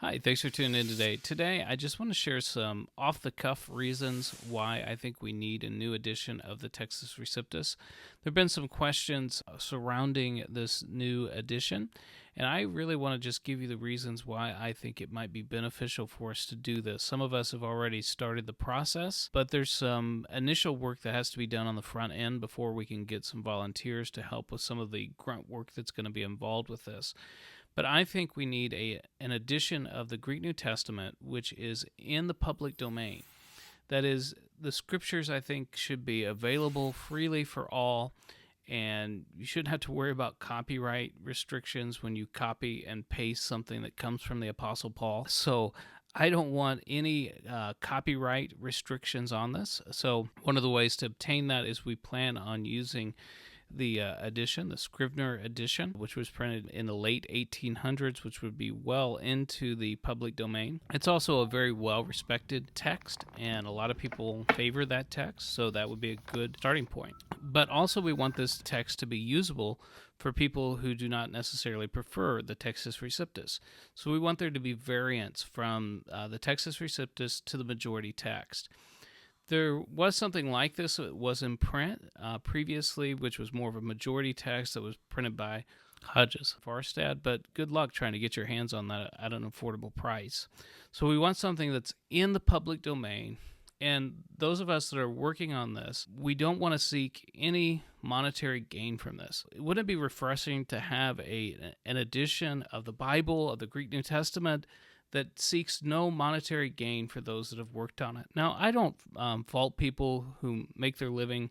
Hi, thanks for tuning in today. Today, I just want to share some off the cuff reasons why I think we need a new edition of the Textus Receptus. There have been some questions surrounding this new edition, and I really want to just give you the reasons why I think it might be beneficial for us to do this. Some of us have already started the process, but there's some initial work that has to be done on the front end before we can get some volunteers to help with some of the grunt work that's going to be involved with this. But I think we need an edition of the Greek New Testament which is in the public domain. That is, the scriptures, I think, should be available freely for all, and you shouldn't have to worry about copyright restrictions when you copy and paste something that comes from the Apostle Paul. So I don't want any copyright restrictions on this. So one of the ways to obtain that is we plan on using the edition, the Scrivener edition, which was printed in the late 1800s, which would be well into the public domain. It's also a very well-respected text, and a lot of people favor that text, so that would be a good starting point. But also we want this text to be usable for people who do not necessarily prefer the Textus Receptus. So we want there to be variants from the Textus Receptus to the majority text. There was something like this. It was in print previously, which was more of a majority text that was printed by Hodges Farstad, but good luck trying to get your hands on that at an affordable price. So we want something that's in the public domain, and those of us that are working on this, we don't want to seek any monetary gain from this. Wouldn't it be refreshing to have an edition of the Bible, of the Greek New Testament, that seeks no monetary gain for those that have worked on it? Now, I don't fault people who make their living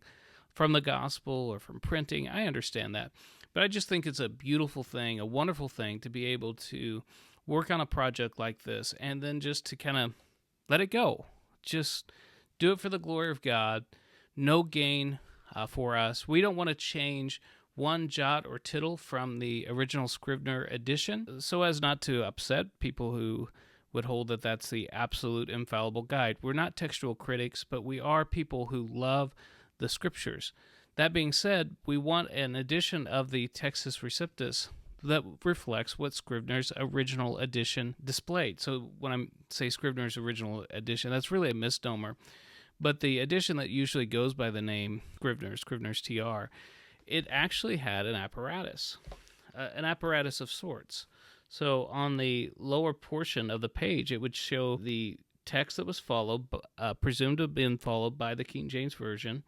from the gospel or from printing. I understand that. But I just think it's a beautiful thing, a wonderful thing to be able to work on a project like this and then just to kind of let it go. Just do it for the glory of God. No gain for us. We don't want to change one jot or tittle from the original Scrivener edition, so as not to upset people who would hold that that's the absolute infallible guide. We're not textual critics, but we are people who love the scriptures. That being said, we want an edition of the Textus Receptus that reflects what Scrivener's original edition displayed. So when I say Scrivener's original edition, that's really a misnomer. But the edition that usually goes by the name Scrivener's TR, it actually had an apparatus of sorts. So on the lower portion of the page, it would show the text that was followed, presumed to have been followed by the King James Version,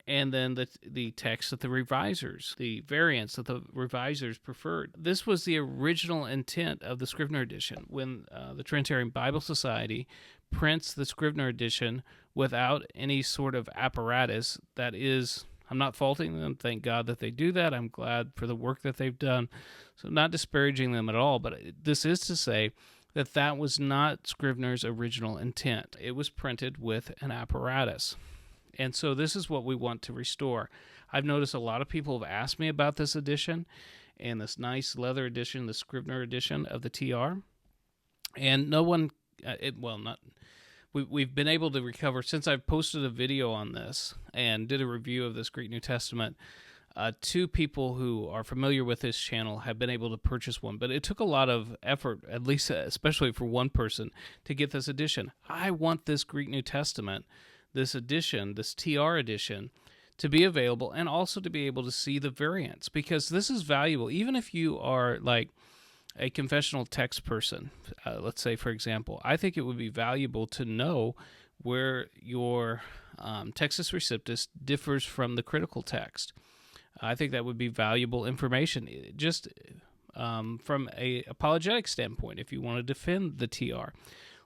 and then the text that the variants that the revisers preferred. This was the original intent of the Scrivener edition. When the Trinitarian Bible Society prints the Scrivener edition without any sort of apparatus, that is, I'm not faulting them. Thank God that they do that. I'm glad for the work that they've done. So I'm not disparaging them at all, but this is to say that that was not Scrivener's original intent. It was printed with an apparatus. And so this is what we want to restore. I've noticed a lot of people have asked me about this edition and this nice leather edition, the Scrivener edition of the TR. And no one, we've been able to recover, since I've posted a video on this and did a review of this Greek New Testament, 2 people who are familiar with this channel have been able to purchase one. But it took a lot of effort, at least especially for one person, to get this edition. I want this Greek New Testament, this edition, this TR edition, to be available and also to be able to see the variants, because this is valuable. Even if you are like a confessional text person, let's say, for example, I think it would be valuable to know where your Textus Receptus differs from the critical text. I think that would be valuable information, just from a apologetic standpoint, if you want to defend the TR.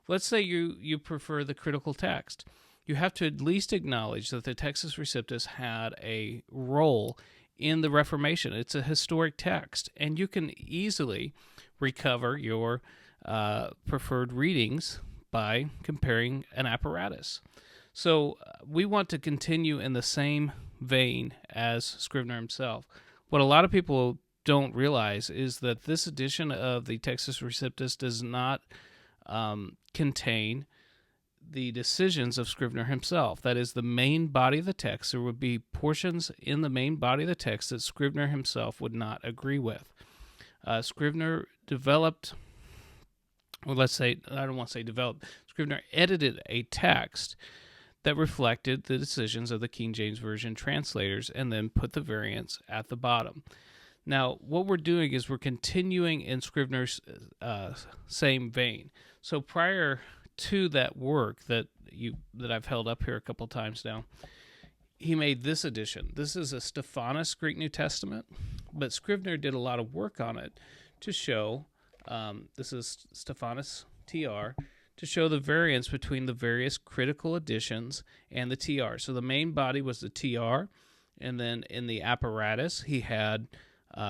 Let's say you prefer the critical text. You have to at least acknowledge that the Textus Receptus had a role in the Reformation. It's a historic text, and you can easily recover your preferred readings by comparing an apparatus. So we want to continue in the same vein as Scrivener himself. What a lot of people don't realize is that this edition of the Textus Receptus does not contain the decisions of Scrivener himself. That is, the main body of the text. There would be portions in the main body of the text that Scrivener himself would not agree with. Scrivener developed or let's say, I don't want to say developed, Scrivener edited a text that reflected the decisions of the King James Version translators and then put the variants at the bottom. Now, what we're doing is we're continuing in Scrivener's same vein. So prior to that work that I've held up here a couple times now, he made this edition. This is a Stephanus Greek New Testament, but Scrivener did a lot of work on it to show, this is Stephanus TR, to show the variance between the various critical editions and the TR. So the main body was the TR, and then in the apparatus, he had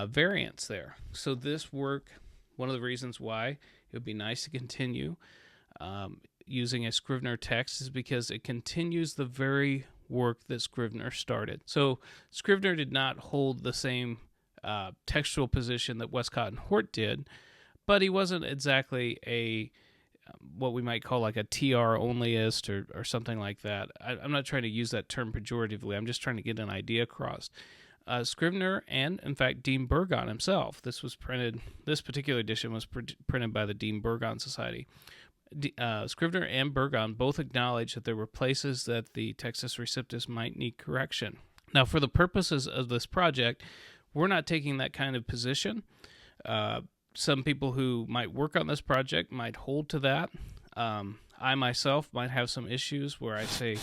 variants there. So this work, one of the reasons why it would be nice to continue using a Scrivener text is because it continues the very work that Scrivener started. So Scrivener did not hold the same textual position that Westcott and Hort did, but he wasn't exactly a what we might call like a TR onlyist or something like that. I'm not trying to use that term pejoratively. I'm just trying to get an idea across. Scrivener and, in fact, Dean Burgon himself. This particular edition was printed by the Dean Burgon Society. Scrivener and Burgon both acknowledged that there were places that the Textus Receptus might need correction. Now, for the purposes of this project, we're not taking that kind of position. Some people who might work on this project might hold to that. I myself might have some issues where I say,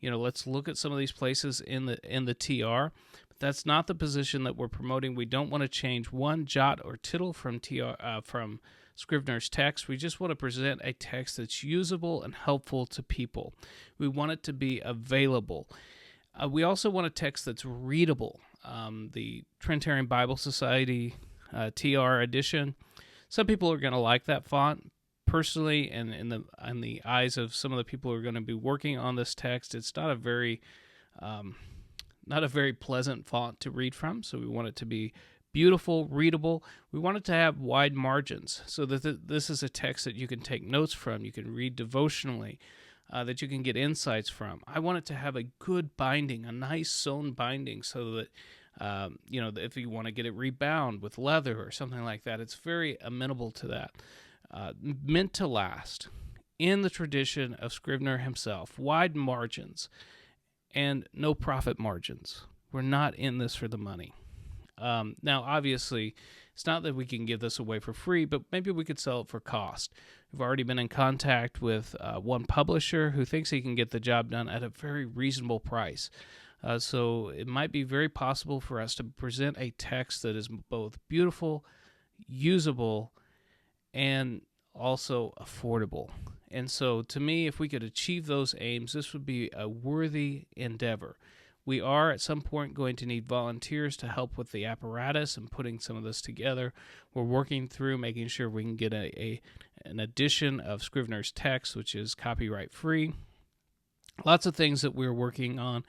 let's look at some of these places in the TR. But that's not the position that we're promoting. We don't want to change one jot or tittle from Scrivener's text. We just want to present a text that's usable and helpful to people. We want it to be available. We also want a text that's readable. The Trinitarian Bible Society TR edition, some people are going to like that font. Personally, and in the eyes of some of the people who are going to be working on this text, it's not a very pleasant font to read from. So we want it to be beautiful, readable. We want it to have wide margins so that this is a text that you can take notes from, you can read devotionally, that you can get insights from. I want it to have a good binding, a nice sewn binding, so that if you want to get it rebound with leather or something like that, it's very amenable to that. Meant to last in the tradition of Scrivener himself, wide margins and no profit margins. We're not in this for the money. Now, obviously, it's not that we can give this away for free, but maybe we could sell it for cost. We've already been in contact with one publisher who thinks he can get the job done at a very reasonable price. So it might be very possible for us to present a text that is both beautiful, usable, and also affordable. And so to me, if we could achieve those aims, this would be a worthy endeavor. We are at some point going to need volunteers to help with the apparatus and putting some of this together. We're working through making sure we can get an edition of Scrivener's text, which is copyright free. Lots of things that we're working on.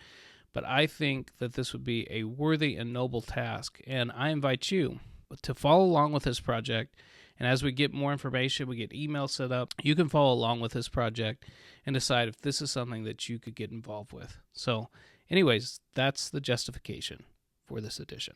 But I think that this would be a worthy and noble task, and I invite you to follow along with this project. And as we get more information, we get emails set up, you can follow along with this project and decide if this is something that you could get involved with. So anyways, that's the justification for this edition.